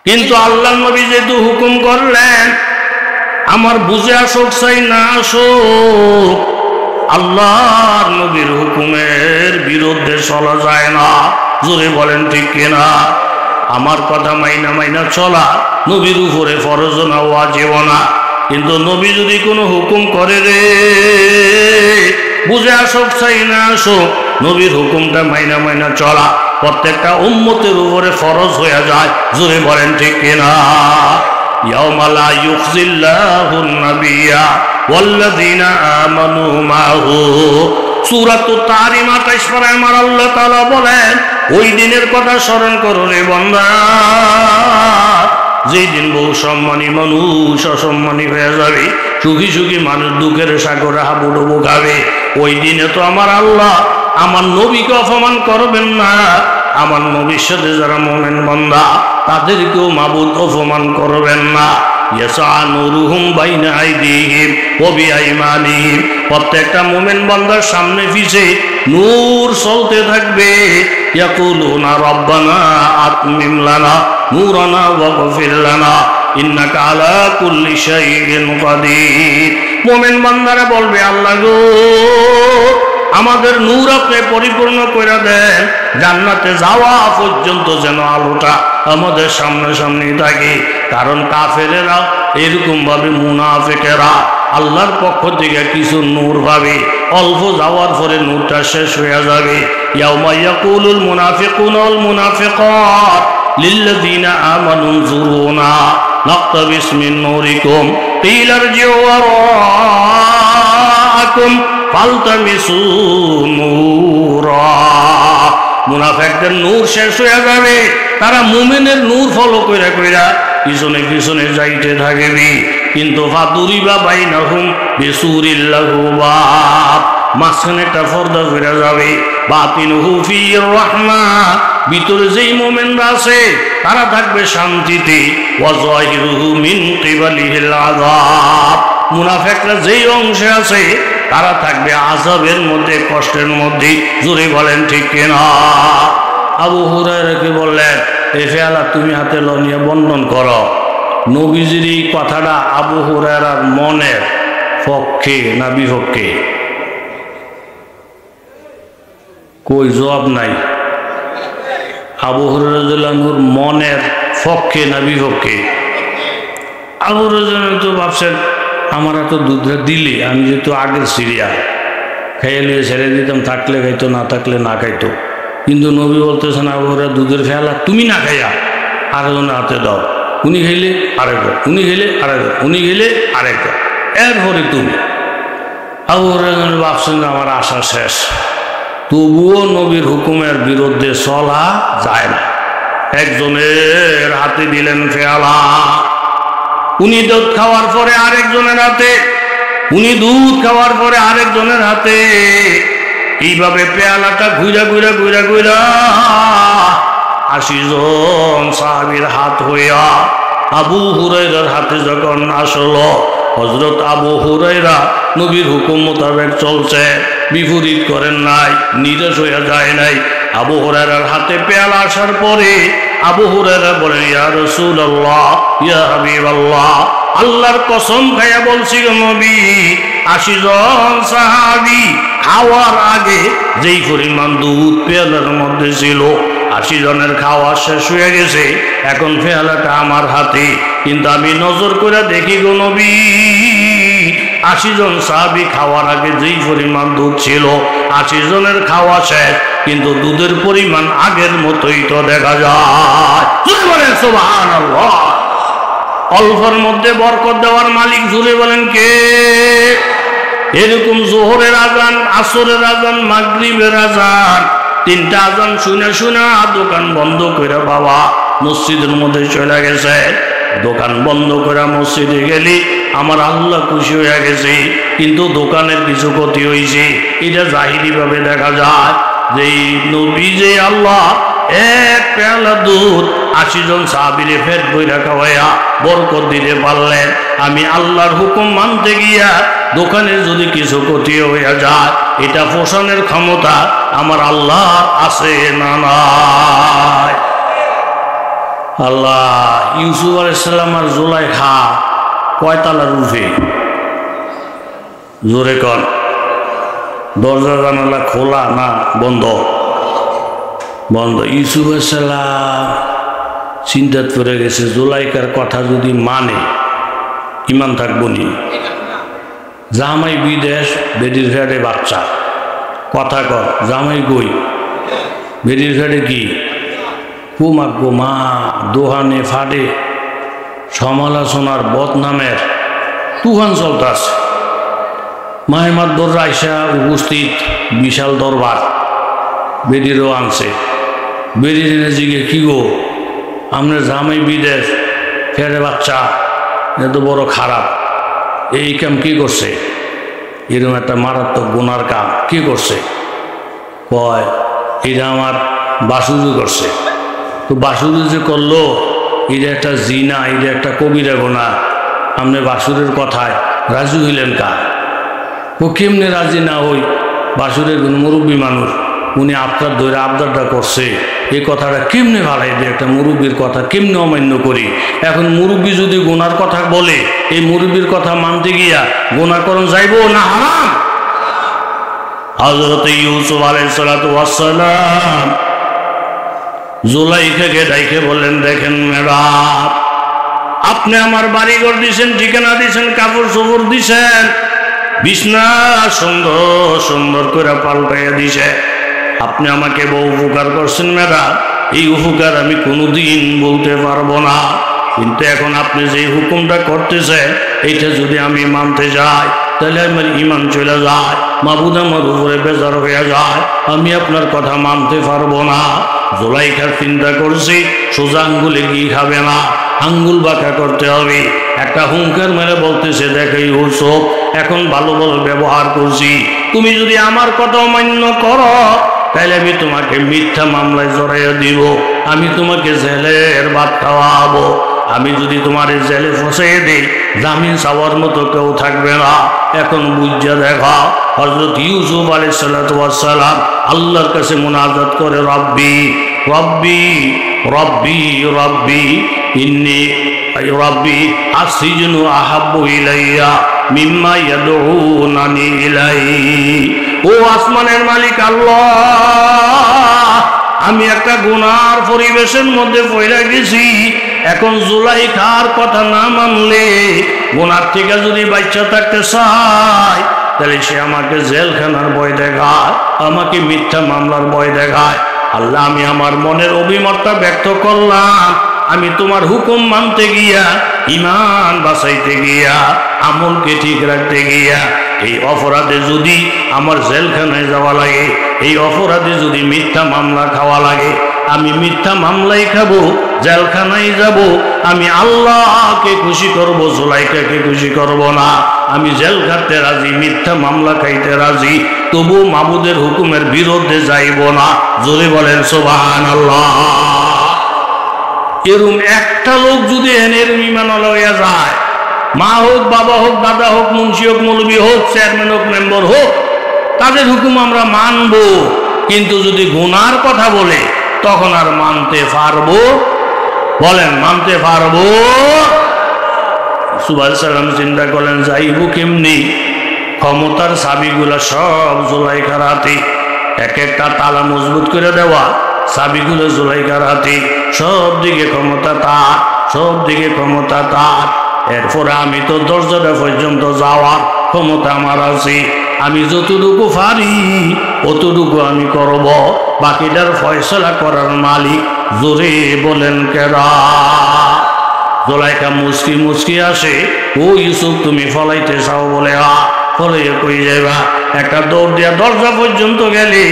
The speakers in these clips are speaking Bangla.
কিন্তু আল্লাহ নবী যেহেতু হুকুম করলেন, আমার বুঝে আসুক চাই না আসুক, আল্লাহর নবীর হুকুমের বিরুদ্ধে চলা যায় না। জোরে বলেন ঠিক কিনা? আমার কথা মাইনা মাইনা চলা নবীর উপরে ফরজ না, ওয়াজিব না। কিন্তু নবী যদি কোনো হুকুম করে রে, বুঝে আসুক চাই না আসুক, নবীর হুকুমটা মাইনা মাইনা চলা প্রত্যেকটা উম্মতের উপরে ফরজ হয়ে যায়। জোরে বলেন ঠিক কিনা? ইয়াউমা লা ইউখজিল্লাহুন নাবিয়্যা ওয়াল্লাযীনা আমানু মাহু, সূরাতুত তাহরিম 28 পারায় আমার আল্লাহ তাআলা বলেন, ওই দিনের কথা স্মরণ করো রে বান্দা, যেই দিন বহু সম্মানী মানুষ অসম্মানী হয়ে যাবে, সুখী সুখী মানুষ দুঃখের সাগরে হাবুডুবু খাবে। ওই দিনে তো আমার আল্লাহ আমার নবীকে অপমান করবেন না, আমার নবীর সাথে যারা মুমিন বান্দা তাদেরকেও মাবুদ অপমান করবেন না। ইয়াসা নূরুহুম বাইনা আইদিহিম ওয়া বিআইমানিহিম, প্রত্যেকটা মুমিন বান্দার সামনে পিছে নূর চলতে থাকবে। ইয়াকুলুনা রব্বানা আতমিম লানা নূরানা ওয়াগফির লানা ইন্নাকা আলা কুল্লি শাইইন কাদির। মুমিন বান্দারা বলবে, আল্লাহ গো, আমাদের নূর আপনি পরিপূর্ণ করে দেন, জান্নাতে যাওয়া পর্যন্ত যেন আলোটা আমাদের সামনে সামনে থাকে। কারণ কাফেরেরা এরকম ভাবে, মুনাফিকেরা আল্লাহর পক্ষ থেকে কিছু নূর পাবে, অল্প যাওয়ার পরে নূরটা শেষ হয়ে যাবে। ইয়াউমা ইয়াকুলুল মুনাফিকুনা ওয়াল মুনাফিকাত লিল্লাযীনা আমানু যুরুনা নাক্তাবিস মিন নূরিকুম কিলা ইরজিউ ওয়ারাআকুম ফালতামিসু নূরা। মুনাফিকদের নূর শেষ হয়ে যাবে, তারা মুমিনের নূর ফলো কইরা কইরা পিছনে পিছনে যাইতে থাকবে। কিন্তু ফাদুরিবা বাইনাহুম বিসুরিল লাহু বাব, মাঝখানে একটা পর্দা ফিরে যাবে। বাতিনুহু ফির রাহমা, ভিতরে যেই মুমিনরা আছে তারা থাকবে শান্তিতে। ওয়া যাহিরুহু মিন কিবালিহিল আযাব, মুনাফিকরা যেই অংশে আছে তারা থাকবে আযাবের মধ্যে, কষ্টের মধ্যে। জোরে বলেন ঠিক কিনা? আবু হুরায়রাকে বললেন, এ ফেয়ালা তুমি হাতে লনিয়া বন্ধন করো। নবীজির এই কথাটা আবু হুরায়রার মনের পক্ষে না বিপক্ষে? কই জবাব নাই। আবু হুরায়রা রাদিয়াল্লাহু আনহুর মনের পক্ষে না বিপক্ষে? আবু হুরায়রা তো ভাবছেন, আমার এত দুধটা দিলে আমি যেহেতু আগের সিরিয়া খাইয়ে নিয়ে ছেড়ে দিতাম, থাকলে খাইতো না থাকলে না খাইতো। কিন্তু নবী বলতেছেন, আবু হুরায়রা দুধের ফেয়ালা তুমি না খাইয়া আরেকজনের হাতে দাও, উনি খেলে আরেকজন, উনি খেলে আরেকজন, উনি খেলে আরেকজন, এরপরে তুমি। আবু হুরায়রা ভাবছেন আমার আশা শেষ। তবুও নবীর হুকুমের বিরুদ্ধে চলা যায় না। একজনের হাতে দিলেন ফেয়ালা, উনি দুধ খাওয়ার পরে আরেকজনের হাতে, উনি দুধ খাওয়ার পরে আরেকজনের হাতে, এইভাবে পেয়ালাটা ঘুরা ঘুরা ঘুরা ঘুরা 80 জন সাহাবীর হাত হইয়া আবু হুরায়রার হাতে যখন আসলো, হযরত আবু হুরায়রা নবীর হুকুম মোতাবেক চলছে, বিপরীত করেন নাই, নিরাশ হয়ে যায় নাই। আবু হুরায়রার হাতে পেয়ালা আসার পরে আবু হুরায়রা বলেন, ইয়া রাসূলুল্লাহ, ইয়া হাবিবাল্লাহ, আল্লাহর কসম খাইয়া বলছি গো নবী, 80 জন সাহাবী খাওয়ার আগে যেই পরিমাণ দুধ পেয়ালার মধ্যে ছিল, 80 জনের খাওয়া শেষ হয়ে গেছে, এখন পেয়ালাটা আমার হাতে। কিন্তু আমি নজর করে দেখি গো নবী, 80 জন সাহাবী খাওয়ার আগে যেই পরিমাণ দুধ ছিল, 80 জনের খাওয়া শেষ, কিন্তু দুধের পরিমাণ আগের মতোই তো দেখা যায়। সুবহানাল্লাহ। অল্পের মধ্যে বরকত দেওয়ার মালিক জুড়ে বলেন কে? এরকম জোহরের আজান, আসরের আজান, মাগরিবের আজান, 3টা আজান শুনে শুনে দোকান বন্ধ করে বাবা মসজিদের মধ্যে চলে গেছে। দোকান বন্ধ করে মসজিদে গেলি আমার আল্লাহ খুশি হয়ে গেছে, কিন্তু দোকানের কিছু ক্ষতি হয়েছে। এটা জাহিরি ভাবে দেখা যায় যে নবী যে আল্লাহ এক পেয়ালা দুধ 80 জন সাহাবীরে পেট ভইরা খাওয়াইয়া বরকত দিতে পারলেন। আমি আল্লাহর হুকুম মানতে গিয়া দোকানের যদি কিছু ক্ষতি হয়ে যায়, এটা পোষণের ক্ষমতা আমার আল্লাহ আছে না নাই? আল্লাহ, ইউসুফ আলাইহিস সালাম আর জুলাইখা কয়তালার রূপে? জোরে কর। দরজা জানালা খোলা না বন্ধ? বন্ধ। ইউসুফ আলাইহিস সালাম চিন্তাত পড়ে গেছে, জুলাইখার কথা যদি মানে ইমান থাকবো নি? জামাই বিদেশ, বেডির ফ্যাটে বাচ্চা। কথা কর, জামাই গই, বেডির ফ্যাটে কি? কুমা গোমা দোহানে ফাটে সমালোচনার বদনামের তুফান চলতেছে। মাহেমাদ্দর রাইসা উপস্থিত, বিশাল দরবার, বেডিরও আনছে। বেডির এনে জিগে, কি গো আপনার জামাই বিদেশ, ফেরে বাচ্চা, এত বড় খারাপ, এই কাম কি করছে? এরকম একটা মারাত্মক গুনার কাম কি করছে? কয় এটা আমার বাসুজু করছে। তো বাসুজু যে করলো, এটা একটা জিনা, এটা একটা কবিরা গুনাহ। আপনি বাসুরের কথায় রাজি হইলেন কা? ও কেমনে রাজি না হই? বাসুরের মুরব্বী মানুষ, উনি আপনার ধরে আবদারটা করছে, এই কথাটা কেমনে ভালাই দিয়ে একটা মুরব্বীর কথা কেমনে অমান্য করি? এখন মুরব্বী যদি গুনার কথা বলে, এই মুরব্বীর কথা মানতে গিয়া গুনাহ করণ যাইব না হারাম? হযরত ইউসুফ আলাইহিস সালাতু ওয়াস সালাম জুলাইখাকে ডাইকে বললেন, দেখেন ম্যাডাম, আপনি আমার বাড়িঘর দিছেন, ঠিকানা দিছেন, কাপড় চোপড় দিছেন, বিছনা সুন্দর সুন্দর করে পাল্টাইয়া দিছে, আপনি আমাকে বহু উপকার করছেন ম্যাডাম, এই উপকার আমি কোনোদিন বলতে পারবো না। কিন্তু এখন আপনি যে হুকুমটা করতেছেন, এইটা যদি আমি মানতে যাই, তাহলে আমার ইমান চলে যায়, মাবুদ আমার উপরে বেজার হয়ে যায়, আমি আপনার কথা মানতে পারবো না। জুলাইখার চিন্তা করছি, সোজা আঙ্গুলে কি খাবে না, আঙ্গুল বাঁকা করতে হবে। একটা হুঙ্কার মেরে বলতেছে, দেখো ইউসুফ, এখন ভালো ভালো ব্যবহার করছি, তুমি যদি আমার কথা অমান্য করো, তাহলে আমি তোমাকে মিথ্যা মামলায় জড়াইয়া দিব, আমি তোমাকে জেলের ভাত খাওয়াবো। আমি যদি তোমার জেলে ফসাইয়ে দিই, জামিন চাওয়ার মতো কেউ থাকবে না। এখন বুঝা দেখা, হযরত ইউসুফ আলাইহিস সালাতু ওয়াস সালাম আল্লাহর কাছে মুনাজাত করে, রব্বি রব্বি রব্বি রব্বি ইন্নী রব্বি আসিজনু আহাব্বু ইলাইয়া মিম্মা ইয়াদউনানি ইলাইহি। ও আসমানের মালিক আল্লাহ, আমি একটা গুনার পরিবেশের মধ্যে পড়ে গেছি, এখন জুলাইখার কথা না মানলে, গুনার থেকে যদি বাচ্চা থাকতে চায়, তাহলে সে আমাকে জেলখানার ভয় দেখায়, আমাকে মিথ্যা মামলার ভয় দেখায়। আল্লাহ, আমি আমার মনের অভিমতটা ব্যক্ত করলাম, আমি তোমার হুকুম মানতে গিয়া, ইমান বাঁচাইতে গিয়া, আমলকে ঠিক রাখতে গিয়া, এই অপরাধে যদি আমার জেলখানায় যাওয়া লাগে, এই অপরাধে যদি মিথ্যা মামলা খাওয়া লাগে, আমি মিথ্যা মামলাই খাবো, জেলখানায় যাব, আমি আল্লাহকে খুশি করব, জুলাইখাকে খুশি করব না। আমি জেল খাটতে রাজি, মিথ্যা মামলা খাইতে রাজি, তবু মাবুদের হুকুমের বিরুদ্ধে যাইব না। জোরে বলেন সুবহানাল্লাহ। এরম একটা লোক যদি এর ইমান লইয়া যায়, মা হোক, বাবা হোক, দাদা হোক, মুন্সি হোক, মৌলবি হোক, চেয়ারম্যান হোক, মেম্বার হোক, তাদের হুকুম আমরা মানব। কিন্তু যদি গুনার কথা বলে, তখন আর মানতে পারবো? বলেন, মানতে পারবো? ইউসুফ আলাইহিস সালাম চিন্তা করলেন, যাইব কেমনি? ক্ষমতার চাবিগুলা সব জুলাইখার হাতে, এক একটা তালা মজবুত করে দেওয়া, চাবিগুলো জুলাইখার হাতে, সব দিকে ক্ষমতা তার, সব দিকে ক্ষমতা তার। এরপরে আমি তো দরজাটা পর্যন্ত যাওয়ার ক্ষমতা আমার আছে, আমি যতটুকু পারি অতটুকু আমি করব, বাকিটার ফয়সালা করার মালিক জোরে বলেন কেরা? জুলাইখা মুচকি মুচকি আসে, ও ইউসুফ, তুমি ফলাইতে চাও বলে, ফলে কই যাইবা? একটা দৌড় দিয়া দরজা পর্যন্ত গেলে,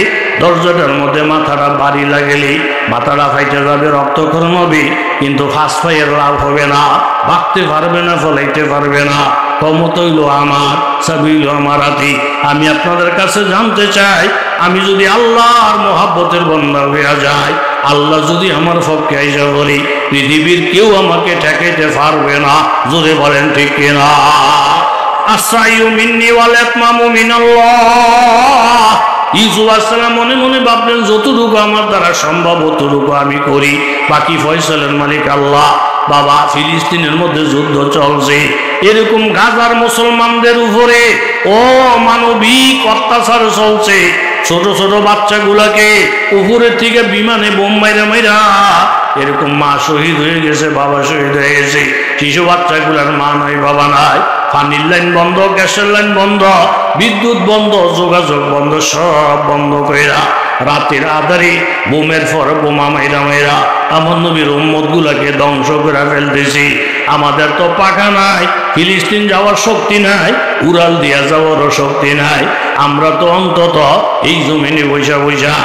দরজাটার মধ্যে মাথাটা বাড়ি লাগেলে মাথাটা ফাইটে যাবে, রক্তক্ষরণ হবে, কিন্তু ফাঁস পাইয়ের লাভ হবে না, ভাগতে পারবে না, ফলাইতে পারবে না। ক্ষমতা হইল আমার, চাবি হইল আমার হাতে। আমি আপনাদের কাছে জানতে চাই, আমি যদি আল্লাহর মহাব্বতের বান্দা হইয়া যায়, আল্লাহ যদি আমার পক্ষে আইসা বলি, পৃথিবীর কেউ আমাকে ঠেকাইতে পারবে না। জোরে বলেন ঠিক কিনা? আসাইউ মিন্নি ওয়াল ইতমামু মিনাল্লাহ। ইউসুফ আলাইহিস সালাম মনে মনে ভাবলেন যতটুকু আমার দ্বারা সম্ভব ততটুকু আমি করি, বাকি ফয়সালের মালিক আল্লাহ। বাবা, ফিলিস্তিনের মধ্যে যুদ্ধ চলছে, এরকম গাজার মুসলমানদের উপরে অমানবিক অত্যাচার চলছে। ছোট ছোট বাচ্চাগুলাকে উপরের থেকে বিমানে বোম মাইরা মাইরা, এরকম মা শহীদ হয়ে গেছে, বাবা শহীদ হয়ে গেছে, শিশু বাচ্চাগুলার মা নাই, বাবা নাই, পানির লাইন বন্ধ, গ্যাসের লাইন বন্ধ, বিদ্যুৎ বন্ধ, যোগাযোগ বন্ধ, সব বন্ধ কইরা রাতের আধারে বোমের পর বোমা মাইরা মাইরা আমার নবীর উম্মত গুলাকে ধ্বংস করে ফেলতেছি। আমাদের তো পাখা নাই, ফিলিস্তিন যাওয়ার শক্তি নাই, উড়াল দিয়া যাওয়ারও শক্তি নাই। আমরা তো অন্তত এই জমিনে বৈশা বৈশা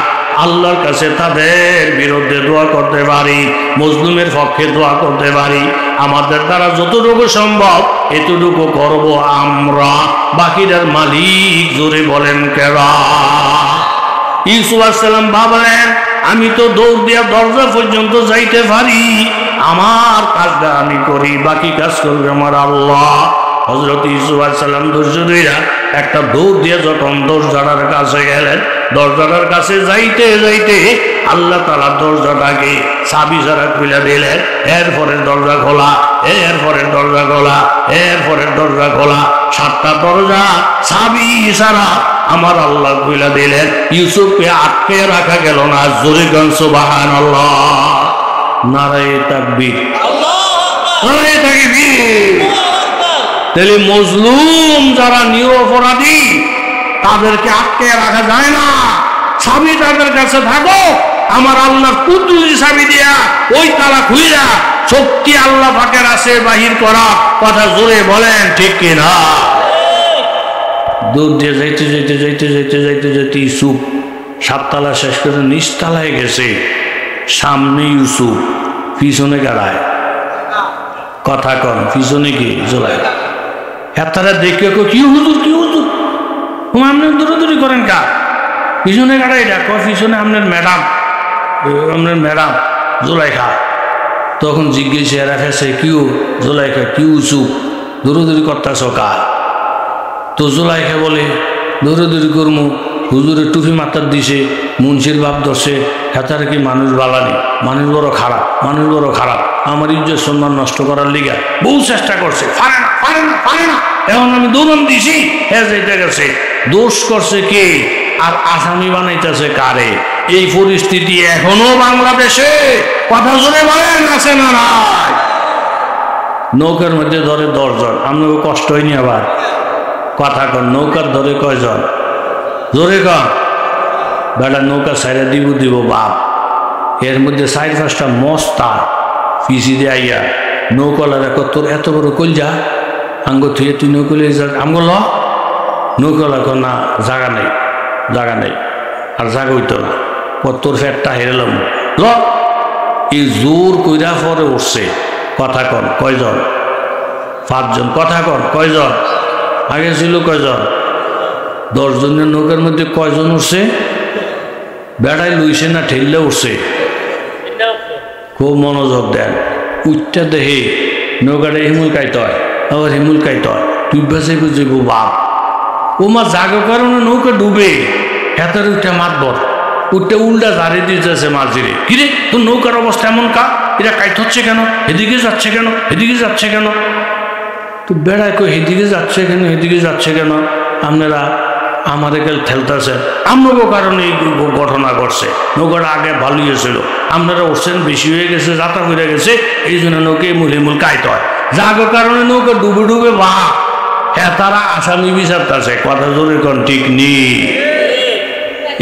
আল্লাহর কাছে তাদের বিরুদ্ধে দোয়া করতে পারি, মজলুমের পক্ষে দোয়া করতে পারি। আমাদের দ্বারা যতটুকু সম্ভব এতটুকু করব আমরা, বাকিটার মালিক জোরে বলেন কেরা। ইউসুফ আলাইহিস সালাম ভাবলেন আমি তো দৌড় দিয়া দরজা পর্যন্ত যাইতে পারি, আমার কাজটা আমি করি, বাকি কাজ করবে আমার আল্লাহ। হযরত ইউসুফ আলাইহিস সালাম ধৈর্য ধইরা একটা দৌড় দিয়ে যখন দরজাটার কাছে গেলেন, দরজাটার কাছে যাইতে যাইতে আল্লাহ তাআলা দরজাটাকে চাবি ছাড়া খুলে দিলেন। এরপরের দরজা খোলা, এরপরের দরজা খোলা, এরপরের দরজা খোলা, 7টা দরজা চাবি ছাড়া আমার আল্লাহ খুলে দিলেন। ইউসুফকে আটকে রাখা গেল না। জোরে গান সুবহানাল্লাহ, নারায়ে তাকবীর, নারায়ে তাকবীর। তাহলে মজলুম যারা নিরপরাধী তাদেরকে আটকে রাখা যায় না। চাবি তাদের কাছে থাকো, আমার আল্লাহর কুদরতি চাবি দিয়া ওই তালা খুইলা শক্তি আল্লাহ পাকের আছে বাহির করা। কথা জোরে বলেন ঠিক কিনা? দৌড় দিয়ে যাইতে যাইতে যাইতে যাইতে যাইতে যাইতে ইউসুফ 7 তালা শেষ করে নিচতলায় গেছে। সামনে ইউসুফ, পিছনে গাড়ায়। কথা কন, পিছনে কি জোলাই? এতারা দেখে কি হুজুর, কি হুজুর, আপনি দৌড়াদৌড়ি করেন কা? পিছনে গাড়াই ডাক, পিছনে আপনার ম্যাডাম, আপনার ম্যাডাম জোলাইখা। তখন জিজ্ঞেস এরা ফেসে কিউ জোলাইখা, কি ইউসুফ দৌড়াদৌড়ি করতেছ কার? তো জোলাইখা বলে দৌড়াদৌড়ি করমু, হুজুরের টুপি মাথার দিছে, মুন্সির বাপ ধরছে, হেতারে কি মানুষ বালানি, মানুষ বড় খারাপ, মানুষ বড় খারাপ, আমার ইজ্জত সম্মান নষ্ট করার লিগা বহু চেষ্টা করছে, পারে না পারে না পারে না। এখন আমি দৌড়ান দিছি, হ্যাঁ যেতে গেছে। দোষ করছে কে আর আসামি বানাইতেছে কারে? এই পরিস্থিতি এখনো বাংলাদেশে, কথা জোরে বলেন, আছে না নাই? নৌকার মধ্যে ধরে 10 জন, আপনাকে কষ্ট হয়নি আবার? কথা কন, নৌকার ধরে কয়জন? জোরে কন। বেটা নৌকা সাইডে দিব বাপ, এর মধ্যে 4-5টা মস্তা পিছি দিয়ে আইয়া নৌকালার তোর এত বড় কলজা আঙ্গ থুয়ে তুই নৌকলে আমগো ল। নৌকালা না, জায়গা নেই, জায়গা নেই, আর জায়গা হইতো না, তোর ফ্যাটটা হেরেলাম ল। এই জোর কইরা পরে উঠছে। কথা কন কয়জন? 5 জন। কথা কন কয়জন? আগে ছিল কয়জন? 10 জনের নৌকার মধ্যে কয়জন উঠছে? বেড়ায় লইছে না ঠেললে উঠছে? খুব মনোযোগ দেন। উঠটা দেহে নৌকাটা হিমুল কাইতে হয়, আবার হিমুল কাইতে হয়, তুই বেঁচে বুঝবো বাপ। ও মা জাগো কারণে নৌকা ডুবে, হেতার উঠে মাতবর উঠতে উল্টা ধারে দিতেছে মাঝিরে। কিরে তোর নৌকার অবস্থা এমন কা? এটা কাইতে হচ্ছে কেন? এদিকে যাচ্ছে কেন? এদিকে যাচ্ছে কেন? তো বেড়ায় কই এদিকে যাচ্ছে কেন, এদিকে যাচ্ছে কেন? আপনারা আমাদের ঠেলতেছেন, আমরাও কারণে এই ঘটনা ঘটছে। নৌকাটা আগে ভালোই ছিল, আপনারা উঠছেন বেশি হয়ে গেছে, যাত্রা হয়ে গেছে, এই জন্য নৌকে মুল কাইতে হয়। যাগো কারণে নৌকা ডুবে ডুবে বা হ্যাঁ তারা আসামি বিচারতেছে। কথা জোরে কোন ঠিক নেই।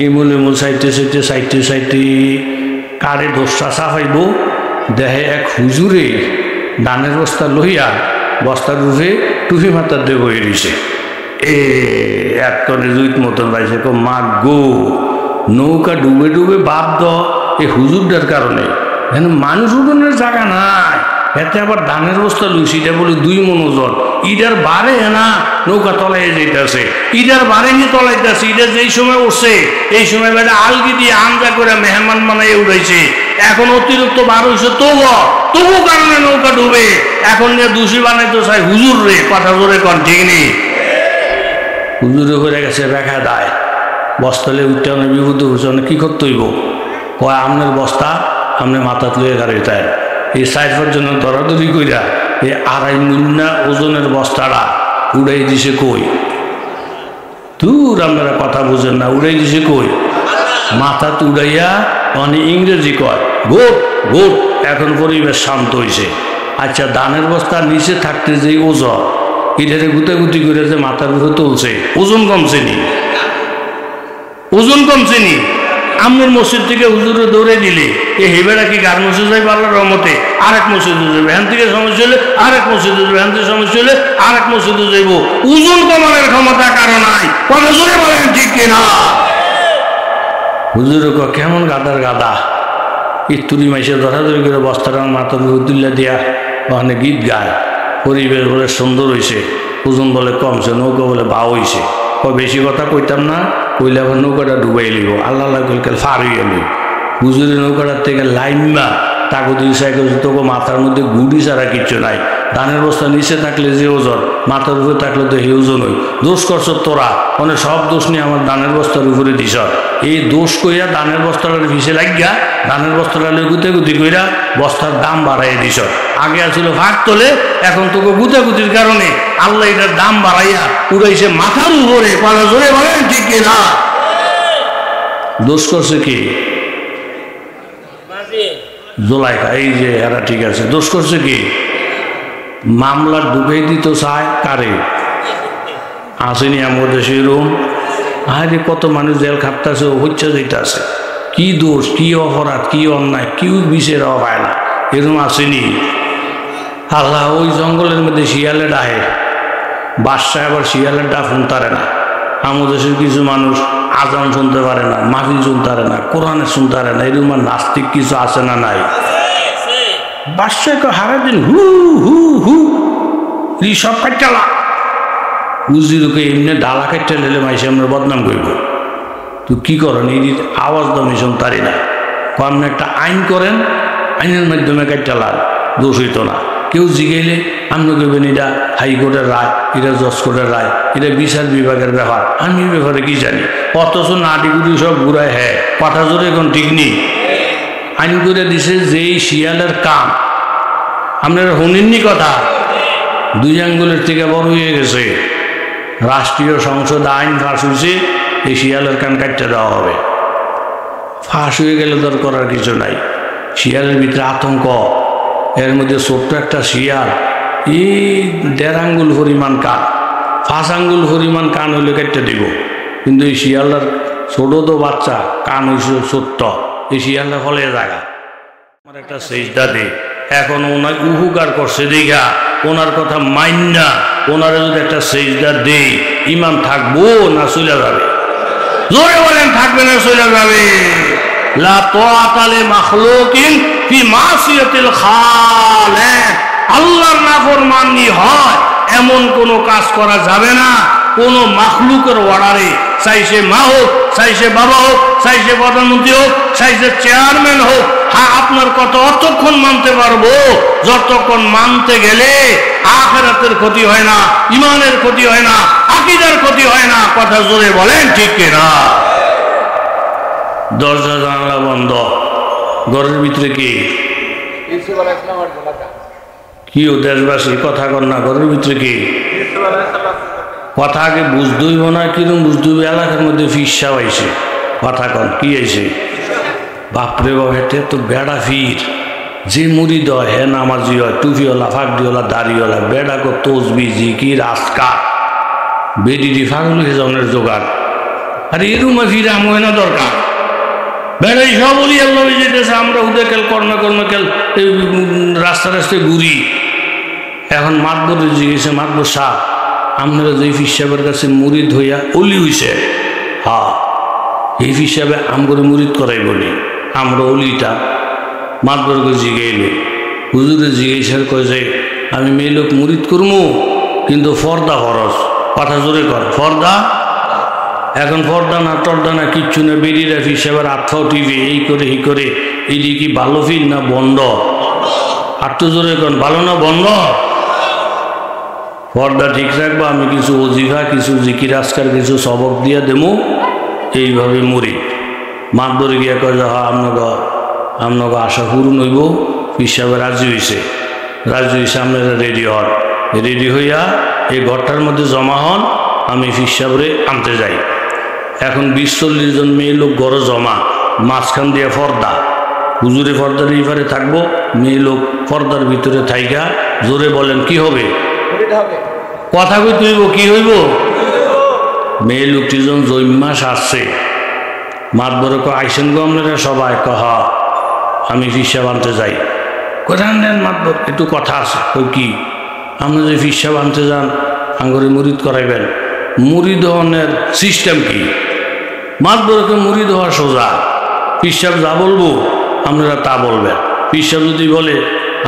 এই মূল সাইতে সাইতে সাইতে সাইতে কারে দোষটা সাফাইব দেহে এক হুজুরে ধানের বস্তা লইয়া বস্তার রূপে টুপি মাথার দিয়ে বয়ে দিছে। এক করে জুইত মতন পাইছে, মা গো নৌকা ডুবে ডুবে বাপ দ এই হুজুরটার কারণে, মানুষ উঠোনের জায়গা নাই। এতে আবার ধানের বস্তা লুইছি, এটা বলে 2 মণ ওজন। ইটার বারে না নৌকা তলাই যেতেছে, ইটার বারে নিয়ে তলাইতেছে। এটা যেই সময় উঠছে এই সময় বেটা আলগি দিয়ে আঞ্জা করে মেহমান বানাই উঠাইছে। এখন অতিরিক্ত বার হয়েছে তবু কারণে নৌকা ডুবে। এখন নিয়ে দোষী বানাইতে চাই হুজুর রে। কথা জোরে কন ঠিক নেই। হুজুরে করে গেছে দেখা দায়, বস্তালে উঠতে বিভূত হচ্ছে কি করতে হইব কয় আপনার বস্তা আপনি মাথাত লইয়ে গাড়িটায় এই সাইফের জন্য দরাদরি কইরা এই 2.5 মুন্না ওজনের বস্তাটা উড়াই দিছে কই দূর আপনারা কথা বুঝেন না উড়াই দিছে কই মাথাত উড়াইয়া অনেক ইংরেজি কয় গোট গোট এখন পরিবেশ শান্ত হয়েছে আচ্ছা ধানের বস্তার নিচে থাকতে যে ওজন এটারে গুতাগুতি করে যে মাথার উপরে তুলছে ওজন কমছে নি ওজন কমছে নি আমনুর মসজিদ থেকে হুজুরে দৌড়ে দিলে এ হেবেরা কি গার মসজিদ যাই আল্লাহর রহমতে আরেক মসজিদে যাবে এখান থেকে সমস্যা হলে আরেক মসজিদে যাবে এখান থেকে সমস্যা হলে আরেক মসজিদে যাইব ওজন কমানোর ক্ষমতা কারো নাই কথা জোরে বলেন ঠিক কিনা হুজুর কেমন গাদার গাদা ইতুরি মাইসে ধরাধরি করে বস্তাটা মাথার উদ্দুল্লা দিয়া ওখানে গীত গায় পরিবেশ বলে সুন্দর হয়েছে ওজন বলে কমছে নৌকা বলে বাউ হয়েছে বেশি কথা কইতাম না কইলে আবার নৌকাটা ডুবাই লিব আল্লাহ কইল ফার হইয়া লিব হুজুরের নৌকাটার থেকে লাইনবা তাগতি সাইকেল তোকে মাথার মধ্যে গুড়ি ছাড়া কিচ্ছু নাই ধানের বস্তা নিচে থাকলে যে ওজন মাথার উপরে থাকলে তো এই ওজন হই দোষ করছ তোরা মানে সব দোষ নিয়ে আমার ধানের বস্তার উপরে দিস এই দোষ কইয়া ধানের বস্তাটার ভিসে লাগিয়া ধানের বস্তাটা গুতাগুতি কইরা বস্তার দাম বাড়াইয়া দিস আগে আসছিল ভাগ তোলে এখন তোকে গুতাগুতির কারণে আল্লাহ এটার দাম বাড়াইয়া উড়াইছে মাথার উপরে পালা জোরে বলেন ঠিক কিনা দোষ করছে কি জোলাইকা এই যে এরা ঠিক আছে দোষ করছে কি মামলার ডুবাই দিত চায় কারে আসেনি আমার দেশে রুম আরে কত মানুষ জেল খাটতেছে হচ্ছে যেটা আছে কি দোষ কি অপরাধ কি অন্যায় কেউ বিচার পায় না এরকম আসেনি আল্লাহ ওই জঙ্গলের মধ্যে শিয়ালে ডাহে বাদশাহ আবার শিয়ালের ডাক শুনতারে না আমার দেশের কিছু মানুষ আজান শুনতে পারে না মাহফিল শুনতে পারে না কোরআনে শুনতে পারে না এরকম নাস্তিক কিছু আছে না নাই বাদশাহকে হারা দিন হু হু হু সব কাটালা উজিরকে এমনি ডালা কাটতে নিলে মাইসে আমরা বদনাম করব তুই কি করেন এই আওয়াজ দামি শুনতারি না আপনি একটা আইন করেন আইনের মাধ্যমে কাটালার দোষ হইত না কেউ জিগাইলে আপনি কইবেন এটা হাইকোর্টের রায় এটা জজ কোর্টের রায় এটা বিচার বিভাগের ব্যাপার আমি ব্যাপারে কি জানি অথচ নাটিগুটি সব ঘুরায় হ্যাঁ কথা জোরে এখন ঠিক নেই আইন করে দিছে যেই শিয়ালের কাম আপনারা শুনেননি কথা 2 আঙ্গুলের থেকে বড় হয়ে গেছে রাষ্ট্রীয় সংসদ আইন ফাঁস হয়েছে এই শিয়ালের কান কাটতে দেওয়া হবে ফাঁস হয়ে গেলে তোর করার কিছু নাই শিয়ালের ভিতরে আতঙ্ক এর মধ্যে ছোট্ট একটা শিয়াল এই 1.5 আঙ্গুল পরিমাণ কান 5 আঙ্গুল পরিমাণ কান হইলে কেটে দিব কিন্তু এই শিয়ালটার ছোট তো বাচ্চা কান হয়েছে ছোট্ট এই শিয়ালটা ফলে জায়গা আমার একটা সেজদা দে এখন ওনার উপকার করছে দেখা ওনার কথা মাইন না ওনারা যদি একটা সেজদা দে ইমান থাকবো না চলে যাবে জোরে বলেন থাকবে না চলে যাবে লা তাআতা লি মাখলুকিন ফি মাসিয়াতিল খালিক আল্লাহর নাফরমানি হয় এমন কোনো কাজ করা যাবে না কোন মাখলুকের অর্ডারে চাই সে মা হোক চাই সে বাবা হোক চাই সে প্রধানমন্ত্রী হোক চাই সে চেয়ারম্যান হোক হ্যাঁ আপনার কথা অতক্ষণ মানতে পারবো যতক্ষণ মানতে গেলে আখিরাতের ক্ষতি হয় না ইমানের ক্ষতি হয় না আকীদার ক্ষতি হয় না কথা জোরে বলেন ঠিক কিনা দরজা জানালা বন্ধ ঘরের ভিতরে কি ও দেশবাসী কথা কর না ঘরের ভিতরে কি কথা আগে বুঝতে হইব না কিরম বুঝতে হইব এলাকার মধ্যে ফিসা পাইছে কথা কন কি আইছে বাপরে বাপ হেঁটে তো বেড়া ফির যে মুড়িদ হয় হে নামাজি হয় টুপিওয়ালা ফাঁকডিওয়ালা দাড়িওয়ালা বেড়া কো তসবি জিকির আজকা বেডিটি ফাঁকলি জনের জোগাড় আর এরুমা ফিরে আমি না দরকার বেড়াই সব বলি আল্লাহ যেতেছে আমরা হুদে কেল কর্মকেল রাস্তা রাস্তায় ঘুরি এখন মাতবর জিজ্ঞেসে মাতবর সাহ আপনারা যে ফির সাহেবের কাছে মুরিদ হইয়া অলি হইছে হ্যাঁ এই ফির সাহেবে আমগরে মুরিদ করাই বলি আমরা অলিটা মাতবরকে জিগাইল হুজুরে জিজ্ঞাসার কয় যে আমি মেয়ে লোক মুরিদ করবো কিন্তু ফর্দা খরচ কথা জোরে কর ফর্দা এখন পর্দা না টর্দা না কিচ্ছু না বেরিয়ে ফির সাহেবের আত্মাও টিভি এই করে এটি কি ভালো ফির না বন্ধ আত্ম জোরে কর ভালো না বন্ধ পর্দা ঠিক রাখবো আমি কিছু অজিফা কিছু জিকির আজকার কিছু সবক দিয়ে দেবো এইভাবে মুড়ি মাতবরে গিয়া কয় যে হ্যাঁ আপনাকে আশা পূরণ হইব। পীর সাহেব রাজি হয়েছে আপনারা রেডি হন, রেডি হইয়া এই ঘরটার মধ্যে জমা হন, আমি পীর সাহেবরে আনতে যাই। এখন 20-40 জন মেয়ে লোক ঘরে জমা, মাঝখান দিয়ে পর্দা, হুজুরে পর্দার এইবারে থাকবো, মেয়ে লোক পর্দার ভিতরে থাইকা জোরে বলেন কি হবে? কথা কইতে হইব, কি হইব? মেয়ে লোকটি যখন জৈমাস আসছে, মাতবরে আইসেন গো আপনারা সবাই? কহ আমি পীর সাহেব আনতে যাই। কোথায় নেন মাতবর? একটু কথা আছে। কই কি? আপনি যে পীর সাহেব আনতে যান আঙ্গরে মুরিদ করাইবেন, মুরিদ হওয়ার সিস্টেম কি? মাতবরকে মুরিদ হওয়া সোজা, পীর সাহেব যা বলবো আপনারা তা বলবেন। পীর সাহেব যদি বলে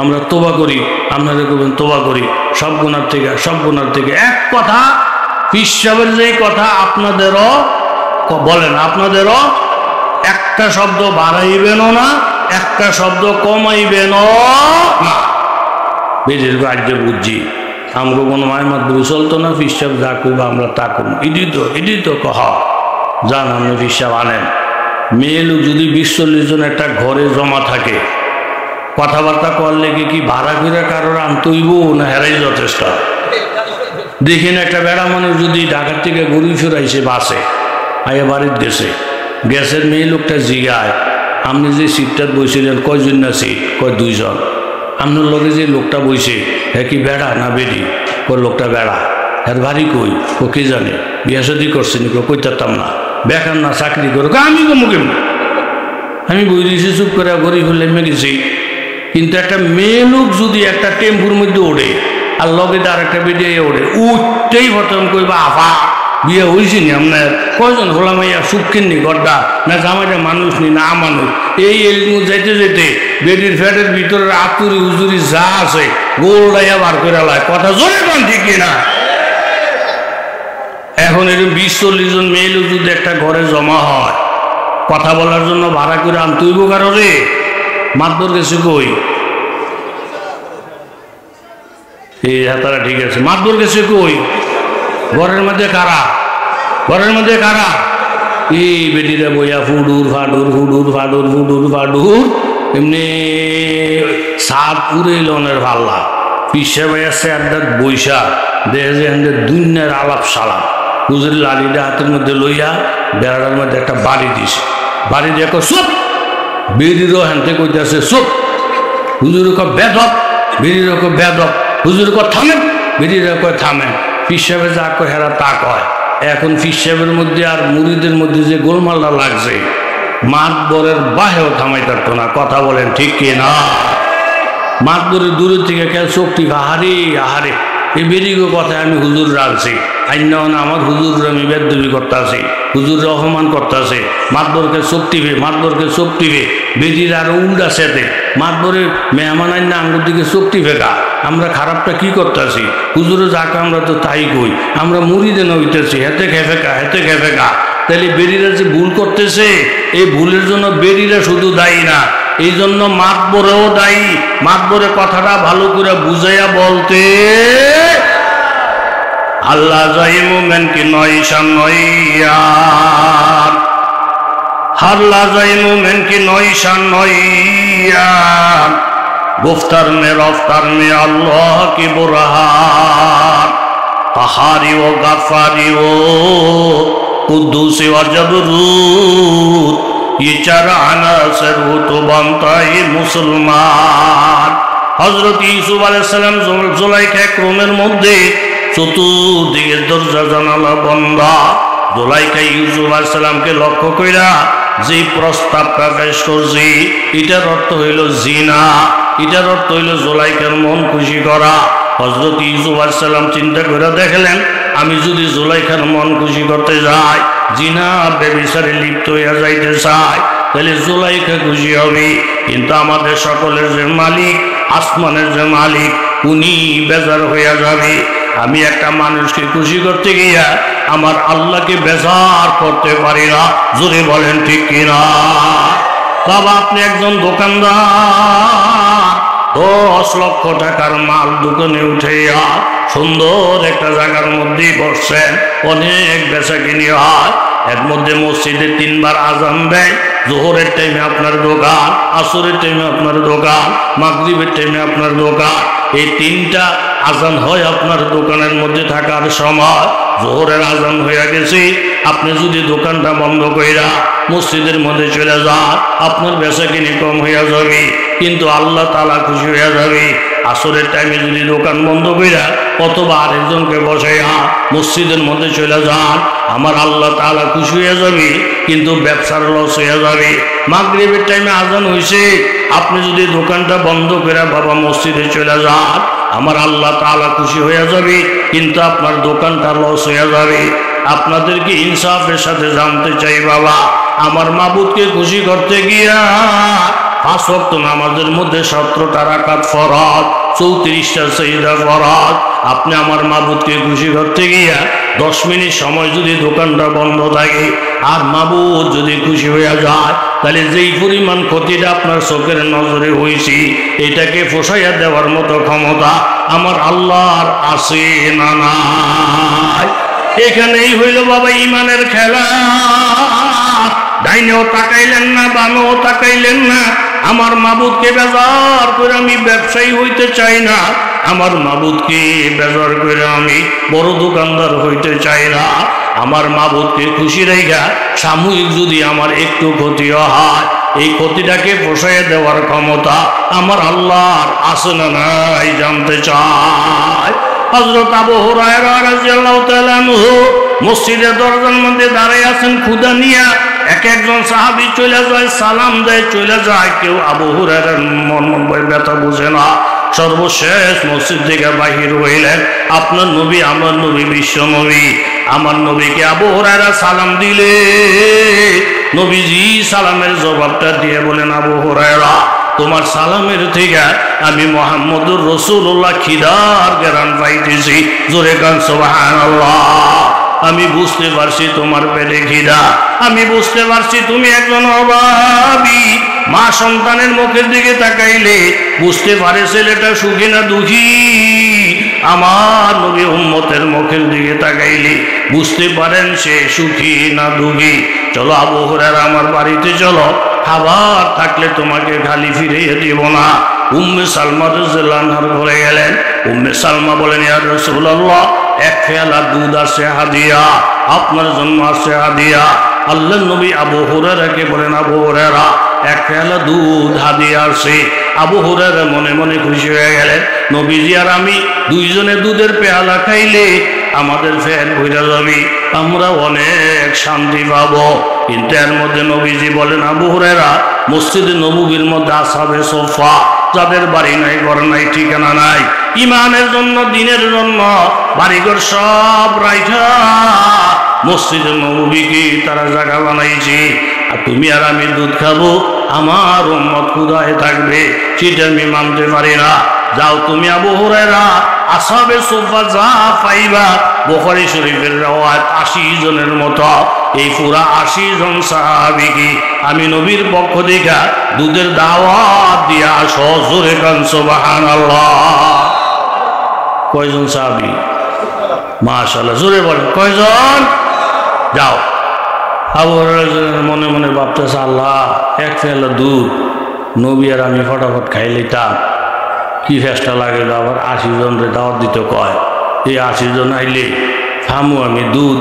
আমরা তোবা করি, আপনারা করবেন তোবা করি, সব গুনার থেকে এক কথা। পীর সাহেবের যে কথা আপনাদেরও বলেন, আপনাদেরও একটা শব্দ বাড়াইবেনও না, একটা শব্দ কমাইবেনও না। বেদের কার্য বুঝছি আমগো কোনো মায়ের দূরে চলতো না। পীর সাহেব যা করবো আমরা তা করবো। ইডি তো কহ যান আপনি পীর সাহেব আনেন। মেয়ে লোক যদি 20-40 জন একটা ঘরে জমা থাকে, কথাবার্তা করলে কি ভাড়া করে কারোর আনতে হইব না হেরাই যথেষ্ট? দেখেন একটা বেড়া মানুষ যদি ঢাকার থেকে ঘুরি ফিরাইছে বাসে আইয়া বাড়ির দেশে গ্যাসের মেয়ে লোকটা জিগায় আপনি যে সিটটা বসেছিলেন কয়জন না সিট? কয় 2 জন। আপনার লগে যে লোকটা বসে হ্যাঁ কি বেড়া না বেড়ি? কয় লোকটা বেড়া। এর বাড়ি কই? ও কে জানে, বিয়া শাদী করছেনি? কইতাম না। বেকার না চাকরি করো? আমি কমুকে আমি বই দিয়েছি চুপ করে গরিব হলে গেছি। কিন্তু একটা মেয়ে লোক যদি একটা টেম্পুর মধ্যে ওড়ে আর লগে আর একটা বেরিয়ে ওড়ে, উঠতেই প্রথম কইবা আফা বিয়ে হয়েছি নি আপনার? কয়জন হলাম ইয়া সুখেননি গড্ডা না জামাইটা মানুষ নি না মানুষ? এই এলমু যাইতে যেতে বেডির ফ্যাটের ভিতরে আতুরি হুজুরি যা আছে গোলডাইয়া বার করে লায়। কথা জোরে পান ঠিক না? এখন এরকম 20-40 জন মেয়ে লোক যদি একটা ঘরে জমা হয়, কথা বলার জন্য ভাড়া করে আনতে হইব কারো রে? মাতবর গেছে কই? এই হাতারা ঠিক আছে। মাতবর গেছে কই? ঘরের মধ্যে কারা? ঘরের মধ্যে কারা? এই বেটিরা বইয়া ফুডুর ফাডুর ফুডুর ফাডুর ফুডুর ফাডুর এমনি সাত পুরে লনের ভাল্লা পিসে বাইয়াছে একদার বৈশা দেখে যে দুনিয়ার আলাপ সালাপ হুজুর লাড়িটা হাতের মধ্যে লইয়া বেড়ার মধ্যে একটা বাড়ি দিছে। বাড়ি দেখো চুপ, বেরিরও হ্যান্তে কইতেছে চুপ। হুজুর বেদব, বেরির বেদব। হুজুর থামেন, বেরির থামেন। পীর সাহেব যা কয় হেরা তা কয়। এখন পীর সাহেবের মধ্যে আর মুরিদের মধ্যে যে গোলমালটা লাগছে, মাতবরের বাহেও থামাই থাকতো না। কথা বলেন ঠিক কি না? মাতবরের দূরের থেকে কে চোখটি আহারে আহারে এই বেরিগো কথায় আমি হুজুর রাখছি। আইন আমার হুজুর আমি বেদবি করতেছি, হুজুর অপমান করতেছে। মাতবরকে চোখ টিপে, মাতবরকে চোখ টিপে। বেদির আরো উল্টা সেতে মাতবরের মেহমান আইন না আঙ্গুর দিকে চোখ টিপে গা। আমরা খারাপটা কি করতেছি? হুজুরে যাকে আমরা তো তাই কই, আমরা মুড়িদে নইতেছি হেতে খেফেকা হেতে খেফেকা। তাহলে বেরিরা যে ভুল করতেছে, এই ভুলের জন্য বেরিরা শুধু দায়ী না, এই জন্য মাতবরেও দায়ী। মাতবরে কথাটা ভালো করে বুঝাইয়া বলতে আল্লাহ যাই মোমেন কি নয়শান নয়ার, আল্লাহ যাই মোমেন কি নয়শান নয়ার, गुफ्तार में रफ्तार में अल्लाह की बुरहान, कहारी वो गफ्फारी वो कुद्दूसी व जबरूत, ये चार अनासर वो तो बनता ही मुसलमान। हजरत यूसुफ अलैहिस्सलाम जुलाइखा एक रूमेर मध्य चतुर्दिके दरजा जानाला बंदा। जुलाइखा यूसुफ अलैहिस्सलामके लक्ष्य कइरा যে প্রস্তাবটা পেশ করছি এটার অর্থ হইল জিনা, এটার অর্থ হইল জুলাইখার মন খুশি করা। হযরত ইউসুফ আলাইহিস সালাম চিন্তা করে দেখলেন, আমি যদি জুলাইখার মন খুশি করতে যাই, জিনা ব্যভিচারে লিপ্ত হয়ে যাইতে চাই, তাহলে জুলাইখা খুশি হবে। কিন্তু আমাদের সকলের যে মালিক, আসমানের যে মালিক, উনি বেজার হয়ে যাবে। আমি একটা মানুষকে খুশি করতে গিয়া আমার আল্লাহকে বেজার করতে পারি না। জোরে বলেন ঠিক কিনা? বাবা আপনি একজন দোকানদার, 10 লক্ষ টাকার মাল দোকানে উঠাইয়া সুন্দর একটা জায়গার মধ্যে বসছেন, অনেক বেচা কিনি হয়। এর মধ্যে মসজিদে 3 বার আজান দেয়। জোহরের টাইমে আপনার দোকান, আসরের টাইমে আপনার দোকান, মাগরিবের টাইমে আপনার দোকান। এই 3টা আজান হয় আপনার দোকানের মধ্যে থাকার সময়। জোহরের আজান হয়ে গেছে, আপনি যদি দোকানটা বন্ধ কইরা মসজিদের মধ্যে চলে যান, আপনার বেচাকিনি কম হইয়া যাবে, কিন্তু আল্লাহ তাআলা খুশি হইয়া যাবে। আসরের টাইমে যদি দোকান বন্ধ কইরা অথবা আরেকজনকে বসাইয়া মসজিদের মধ্যে চলে যান, আমার আল্লাহ তাআলা খুশি হয়ে যাবে, কিন্তু ব্যবসার লস হয়ে যাবে। মাগরিবের টাইমে আজান হইছে, আপনি যদি দোকানটা বন্ধ করে বাবা মসজিদে চলে যান, আমার আল্লাহ তাআলা খুশি হয়ে যাবে, কিন্তু আপনার দোকানটা লস হয়ে যাবে। আপনাদেরকে ইনসাফের সাথে জানতে চাই বাবা, আমার মাবুদকে খুশি করতে গিয়া 5 ওয়াক্ত নামাজের মধ্যে 17টা রাকাত ফরজ, 34টা সিজদা ফরজ। আপনি আমার মাবুদকে খুশি করতে গিয়া 10 মিনিট সময় যদি দোকানটা বন্ধ থাকে আর মাবুদ যদি খুশি হয়ে যায়, তাহলে যেই পরিমাণ ক্ষতিটা আপনার চোখের নজরে হয়েছে, এটাকে পোষাইয়া দেওয়ার মতো ক্ষমতা আমার আল্লাহর আছে না নাই? এখানেই হইল বাবা ইমানের খেলা। ডাইনেও তাকাইলেন না, বামেও তাকাইলেন না। আমার মাবুদকে বেজার করে আমি ব্যবসায়ী হইতে চাই না, আমার মাবুদকে বেজার করে আমি বড় দোকানদার হইতে চাই না। আমার মাবুদকে খুশি রাইখা সাময়িক যদি আমার একটু ক্ষতিও হয়, এই ক্ষতিটাকে পোষাইয়া দেওয়ার ক্ষমতা আমার আল্লাহর আছে না নাই জানতে চাই। হযরত আবু হুরায়রা রাদিয়াল্লাহু তাআলা আনহু মসজিদের দরজার মধ্যে দাঁড়ায় আছেন ক্ষুধা নিয়া। একজন সাহাবী চলে যায়, সালাম দেয়, চলে যায়। কেউ আবু হুরায়রার মন ব্যথা বুঝে না। সর্বশেষ মসজিদ থেকে বাহির হইলেন আপনার নবী, আমার নবী, বিশ্ব নবী। আমার নবীকে আবু হুরায়রা সালাম দিলে নবীজি সালামের জবাবটা দিয়ে বলেন, আবু হুরায়রা, তোমার সালামের থেকে আমি মুহাম্মদুর রাসূলুল্লাহ খিদার জ্ঞান পাইতেছি। জোরে কান সুবহানাল্লাহ। আমি বুঝতে পারছি তোমার পেটে খিদা, আমি বুঝতে পারছি তুমি একজন অভাবী। মা সন্তানের মুখের দিকে তাকাইলে বুঝতে পারে ছেলেটা সুখী না দুঃখী। আমার নবী উম্মতের মুখের দিকে তাকাইলে বুঝতে পারেন সে সুখী না দুঃখী। চলো আবু হুরায়রা, আমার বাড়িতে চলো, খাবার থাকলে তোমাকে খালি ফিরিয়ে দিব না। উম্মে সালমা রাদিয়াল্লাহু আনহার ঘরে গেলেন। উম্মে সালমা বলেন, ইয়া রাসূলুল্লাহ, এক পেয়ালা দুধ আছে হাদিয়া, আপনার জন্য আছে হাদিয়া। আল্লাহর নবী আবু হুরায়রাকে বলেন, আবু হুরায়রা, এক পেয়ালা দুধ হাদিয়া আছে। আবু হুরায়রা মনে মনে খুশি হয়ে গেলেন, নবীজি আর আমি দুইজনে দুধের পেয়ালা খাইলে আমাদের পেট ভরে যাবে, আমরা অনেক শান্তি পাবো। কিন্তু এর মধ্যে নবীজি বলেন, আবু হুরায়রা, মসজিদে নববীর মধ্যে আসহাবে সুফফা, যাদের বাড়ি নাই, ঘর নাই, ঠিকানা নাই, ইমানের জন্য, দিনের জন্য বাড়িঘর সব রাইখা মসজিদে নববীকে তারা জায়গা বানাইছে। আর তুমি আর আমি দুধ খাবো, আমার উম্মত ক্ষুধায় থাকবে, সেটা আমি মানতে পারি না। যাও তুমি আবু হুরায়রা, আসহাবে সুফফা যা পাইবা, বুখারী শরীফের রওয়ায়াত 80 জনের মতো, এই পুরা 80 জন সাহাবীকে আমি নবীর পক্ষ থেকে দুধের দাওয়াত দিয়া আসো। জোরে কান সুবহানাল্লাহ। কয়জন সাহাবী? মাশাআল্লাহ, জোরে বলেন কয়জন? যাও। আবু হুরায়রা মনে মনে ভাবতেছে, আল্লাহ, এক পেয়ালা দুধ নবী আর আমি ফটাফট খাইলে তা কি ফেসটা লাগে, আবার 80 জনের দাওয়াত দিতে কয়। এই 80 জন আইলে থামু আমি দুধ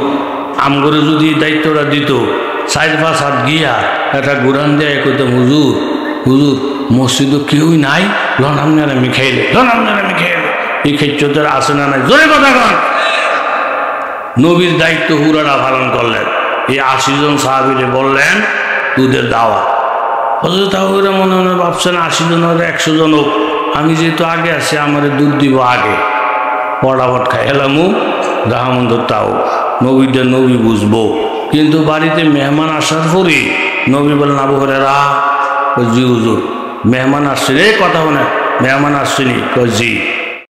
আমগরে যদি দায়িত্বটা দিত, 4-5 হাত গিয়া একটা গুরান দেয়, কইতাম, হুজুর হুজুর মসজিদও কেউই নাই, লন আপনার আমি খাইলে, লন আপনার আমি খাইলে। এই ক্ষেত্রে আসে না নাই? জোরে কথা কন। নবীর দায়িত্ব হুরারা পালন করলেন। এই 80 জন সাহাবীরে বললেন দুধের দাওয়া। হযরত আবু হুরায়রা মনে মনে ভাবছেন, 80 জন হলে 100 জন হোক, আমি যেহেতু আগে আছি আমার দুধ দিব আগে, ফটাফট খাই এলামু গাহামন্দ। তাও নবীটা নবী বুঝবো, কিন্তু বাড়িতে মেহমান আসার পরে নবী বলেন, আবু হুরায়রা, জি হুজুর মেহমান আসছে রে, কথা বলে মেহমান আসছেনি, জি